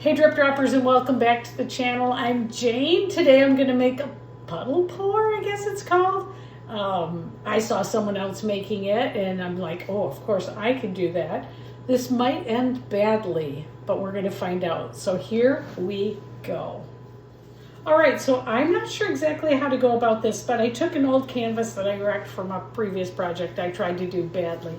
Hey Drip Droppers, and welcome back to the channel. I'm Jane. Today I'm going to make a puddle pour, I guess it's called. I saw someone else making it and I'm like, oh, of course I can do that. This might end badly, but we're going to find out. So here we go. All right, so I'm not sure exactly how to go about this, but I took an old canvas that I wrecked from a previous project I tried to do badly.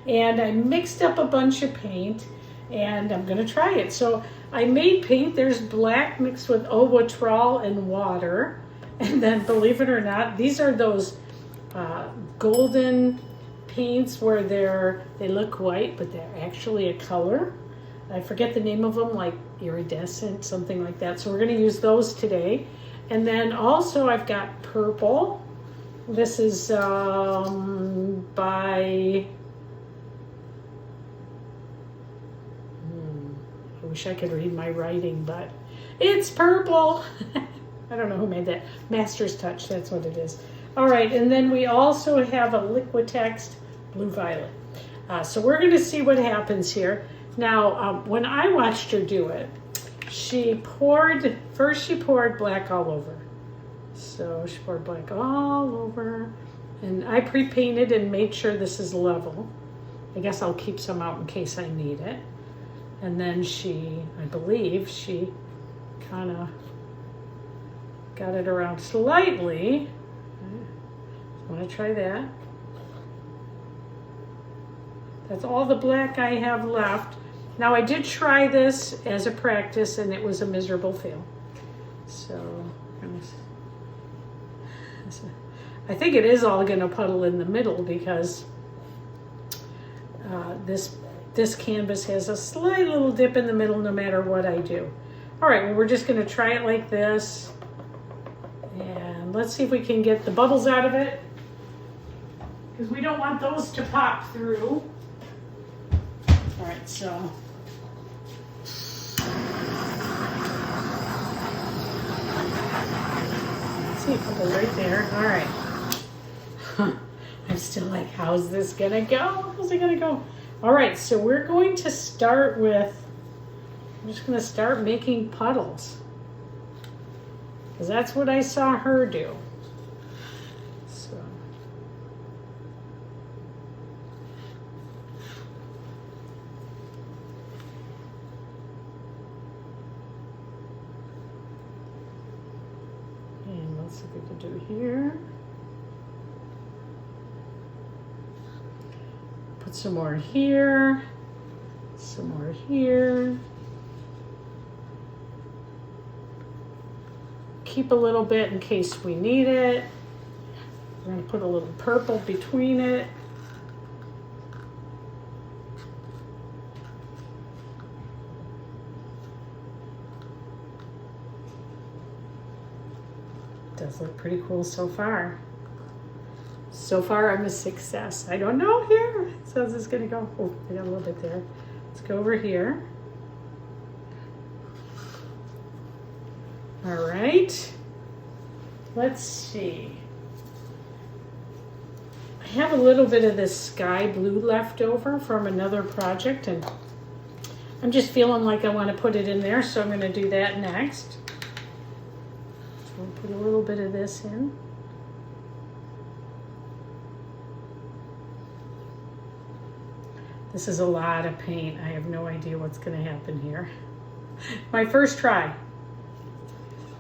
And I mixed up a bunch of paint and I'm going to try it. So I made paint. There's black mixed with Owotrol and water. And then, believe it or not, these are those golden paints where they look white, but they're actually a color. I forget the name of them, like iridescent, something like that. So we're going to use those today. And then also I've got purple. This is by... I wish I could read my writing, but it's purple. I don't know who made that. Master's Touch, that's what it is. All right, and then we also have a Liquitex Blue Violet. So we're going to see what happens here. Now, when I watched her do it, first she poured black all over. So she poured black all over. And I pre-painted and made sure this is level. I guess I'll keep some out in case I need it. And then I believe she kind of got it around slightly. I want to try that. That's all the black I have left. Now I did try this as a practice and it was a miserable fail. So I think it is all going to puddle in the middle because this canvas has a slight little dip in the middle no matter what I do. All right, well, we're just going to try it like this. And let's see if we can get the bubbles out of it, because we don't want those to pop through. All right, so. Let's see a couple right there. All right. I'm still like, how's this going to go? How's it going to go? All right, so we're going to start with, I'm just going to start making puddles, because that's what I saw her do. So. And let's see if we can do here. Put some more here, some more here. Keep a little bit in case we need it. We're going to put a little purple between it. Does look pretty cool so far. So far, I'm a success. I don't know here. It says it's going to go. Oh, I got a little bit there. Let's go over here. All right. Let's see. I have a little bit of this sky blue left over from another project, and I'm just feeling like I want to put it in there, so I'm going to do that next. So we'll put a little bit of this in. This is a lot of paint. I have no idea what's going to happen here. My first try.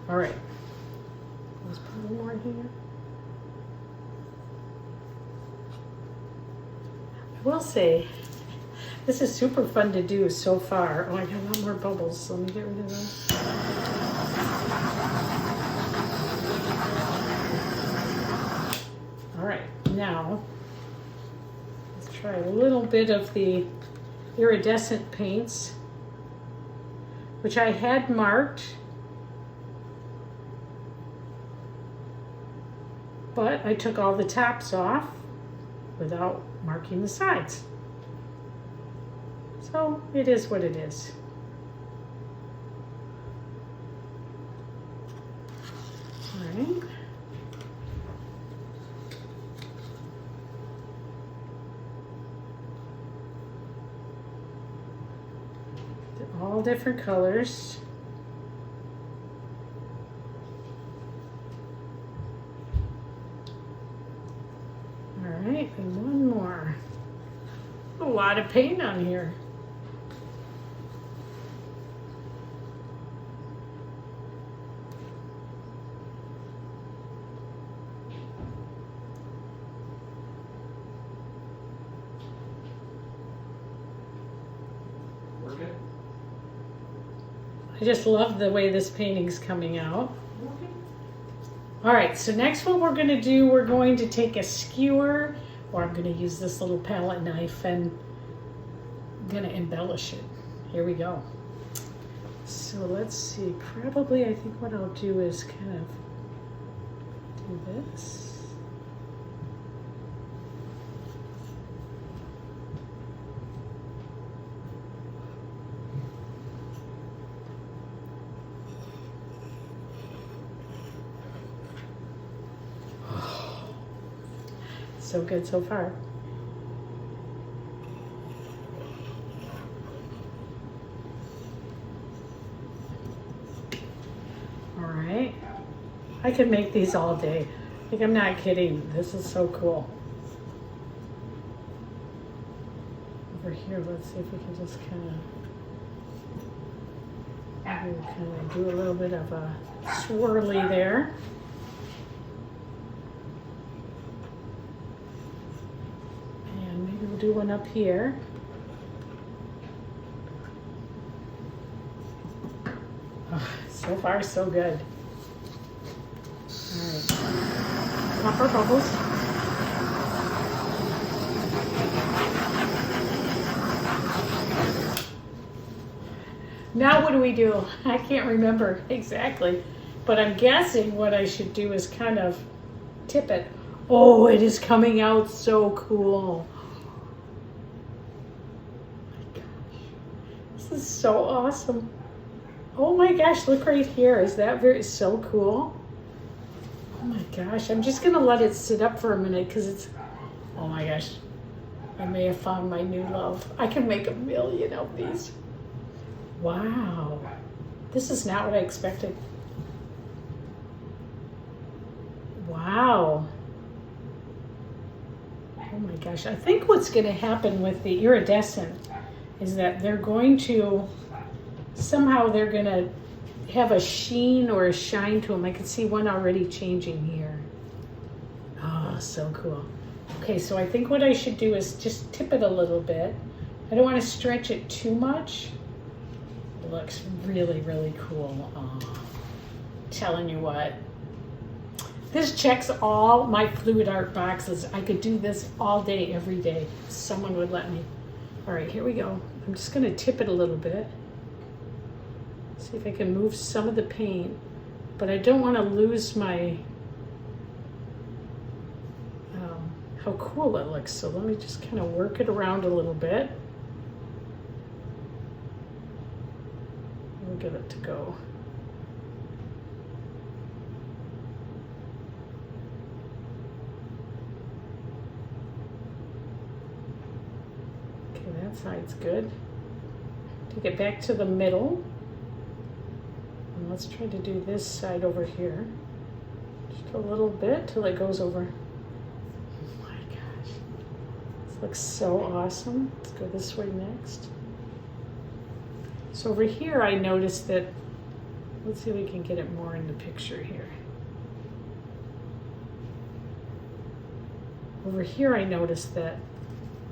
All right. Let's put a little more here. I will say, this is super fun to do so far. Oh, I got a lot more bubbles, so let me get rid of those. All right, now, try a little bit of the iridescent paints, which I had marked, but I took all the tops off without marking the sides. So it is what it is. All right. all all different colors. All right, and one more. A lot of paint on here. I just love the way this painting's coming out. All right, so next what we're gonna do, we're going to take a skewer, or I'm gonna use this little palette knife and I'm gonna embellish it. Here we go. So let's see, probably I think what I'll do is kind of do this. So good so far. All right. I could make these all day. Like, I'm not kidding. This is so cool. Over here, let's see if we can just kind of do a little bit of a swirly there. Do one up here. Oh, so far, so good. All right. Pop our bubbles. Now what do we do? I can't remember exactly, but I'm guessing what I should do is kind of tip it. Oh, it is coming out so cool. This is so awesome. Oh my gosh, look right here. Is that so cool? Oh my gosh, I'm just gonna let it sit up for a minute because it's, oh my gosh, I may have found my new love. I can make a million of these. Wow, this is not what I expected. Wow. Oh my gosh, I think what's gonna happen with the iridescent is that they're going to, somehow they're gonna have a sheen or a shine to them. I can see one already changing here. Oh, so cool. Okay, so I think what I should do is just tip it a little bit. I don't want to stretch it too much. It looks really, really cool. Oh, telling you what. This checks all my fluid art boxes. I could do this all day, every day. Someone would let me. All right, here we go. I'm just gonna tip it a little bit. See if I can move some of the paint, but I don't wanna lose my, how cool it looks. So let me just kind of work it around a little bit. We'll get it to go. That side's good. Take it back to the middle. And let's try to do this side over here. Just a little bit till it goes over. Oh my gosh. This looks so awesome. Let's go this way next. So over here I noticed that, let's see if we can get it more in the picture here. Over here I noticed that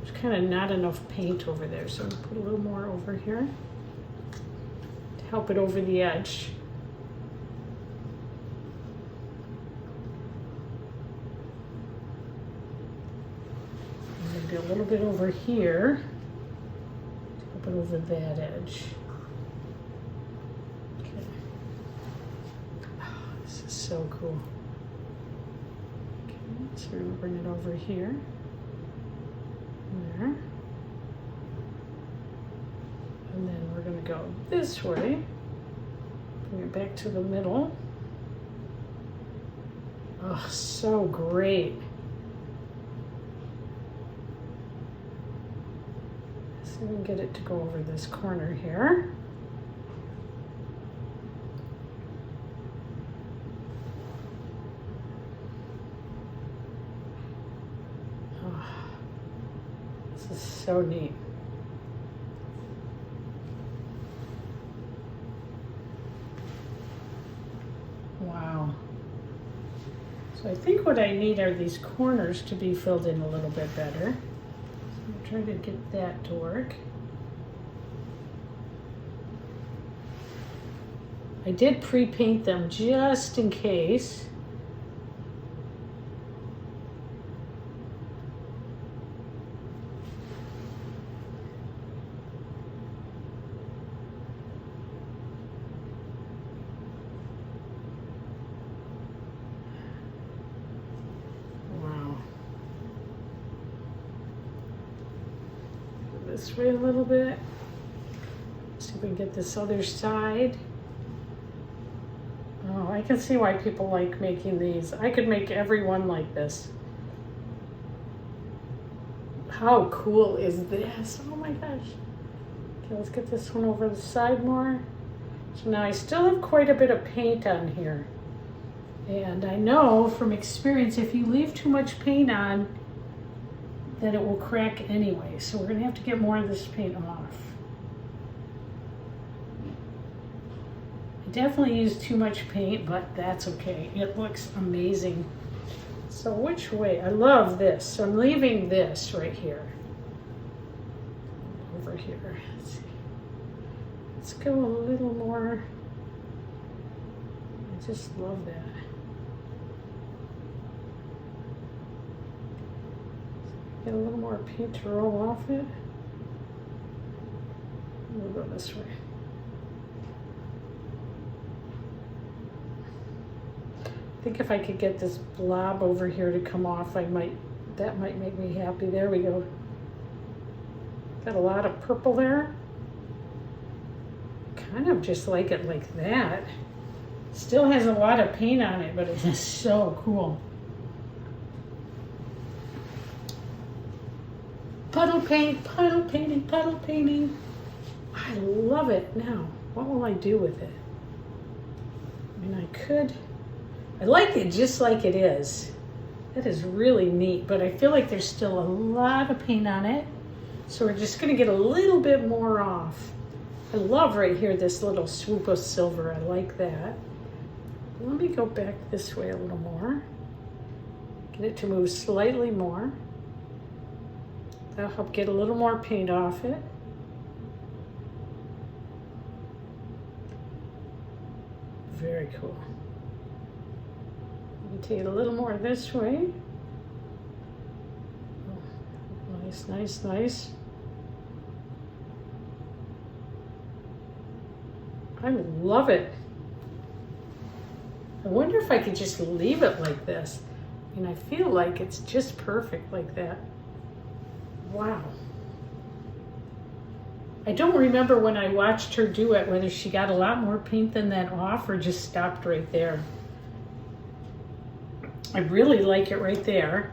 there's kind of not enough paint over there, so I'm gonna put a little more over here to help it over the edge. And maybe a little bit over here to help it over that edge. Okay. Oh, this is so cool. Okay, so we're gonna bring it over here. There. And then we're going to go this way, bring it back to the middle. Oh, so great. Let's see if we can get it to go over this corner here. This is so neat. Wow. So I think what I need are these corners to be filled in a little bit better. So I'm trying to get that to work. I did pre-paint them just in case. This way a little bit. See if we can get this other side. Oh, I can see why people like making these. I could make every one like this. How cool is this? Oh my gosh. Okay, let's get this one over the side more. So now I still have quite a bit of paint on here. And I know from experience, if you leave too much paint on, that it will crack anyway. So we're gonna have to get more of this paint off. I definitely used too much paint, but that's okay. It looks amazing. So which way? I love this. So I'm leaving this right here. Over here. Let's see. Let's go a little more. I just love that. Get a little more paint to roll off it. We'll go this way. I think if I could get this blob over here to come off, that might make me happy. There we go. Got a lot of purple there. Kind of just like it like that. Still has a lot of paint on it, but it is so cool. Puddle paint, puddle painting, puddle painting. I love it. Now, what will I do with it? I mean, I like it just like it is. That is really neat, but I feel like there's still a lot of paint on it. So we're just gonna get a little bit more off. I love right here, this little swoop of silver. I like that. Let me go back this way a little more. Get it to move slightly more. That'll help get a little more paint off it. Very cool. Let me take it a little more this way. Oh, nice, nice, nice. I love it. I wonder if I could just leave it like this. I mean, I feel like it's just perfect like that. Wow. I don't remember when I watched her do it, whether she got a lot more paint than that off or just stopped right there. I really like it right there.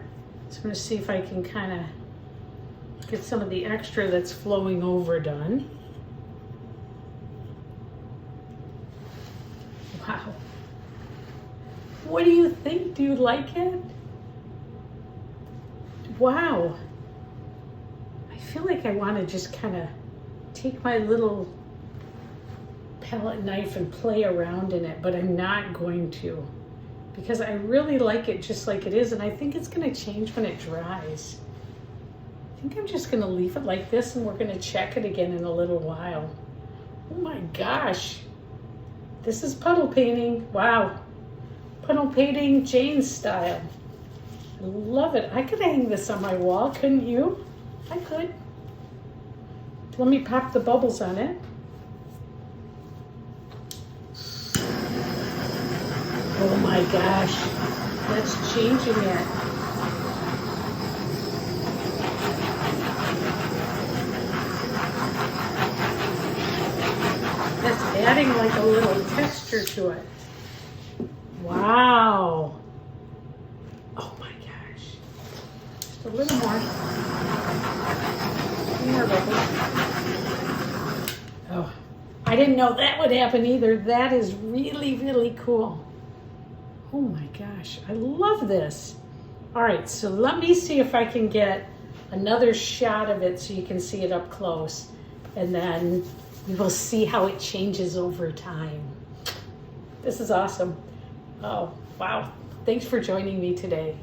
So I'm gonna see if I can kind of get some of the extra that's flowing over done. Wow. What do you think? Do you like it? Wow. I feel like I want to just kind of take my little palette knife and play around in it, but I'm not going to because I really like it just like it is, and I think it's going to change when it dries. I think I'm just going to leave it like this, and we're going to check it again in a little while. Oh my gosh. This is puddle painting. Wow. Puddle painting Jane style. I love it. I could hang this on my wall, couldn't you? I could. Let me pop the bubbles on it. Oh my gosh, that's changing it. That's adding like a little texture to it. Wow. Oh my gosh. Just a little more. More bubbles. Oh, I didn't know that would happen either. That is really, really cool. Oh my gosh, I love this. All right, so let me see if I can get another shot of it so you can see it up close. And then you will see how it changes over time. This is awesome. Oh, wow. Thanks for joining me today.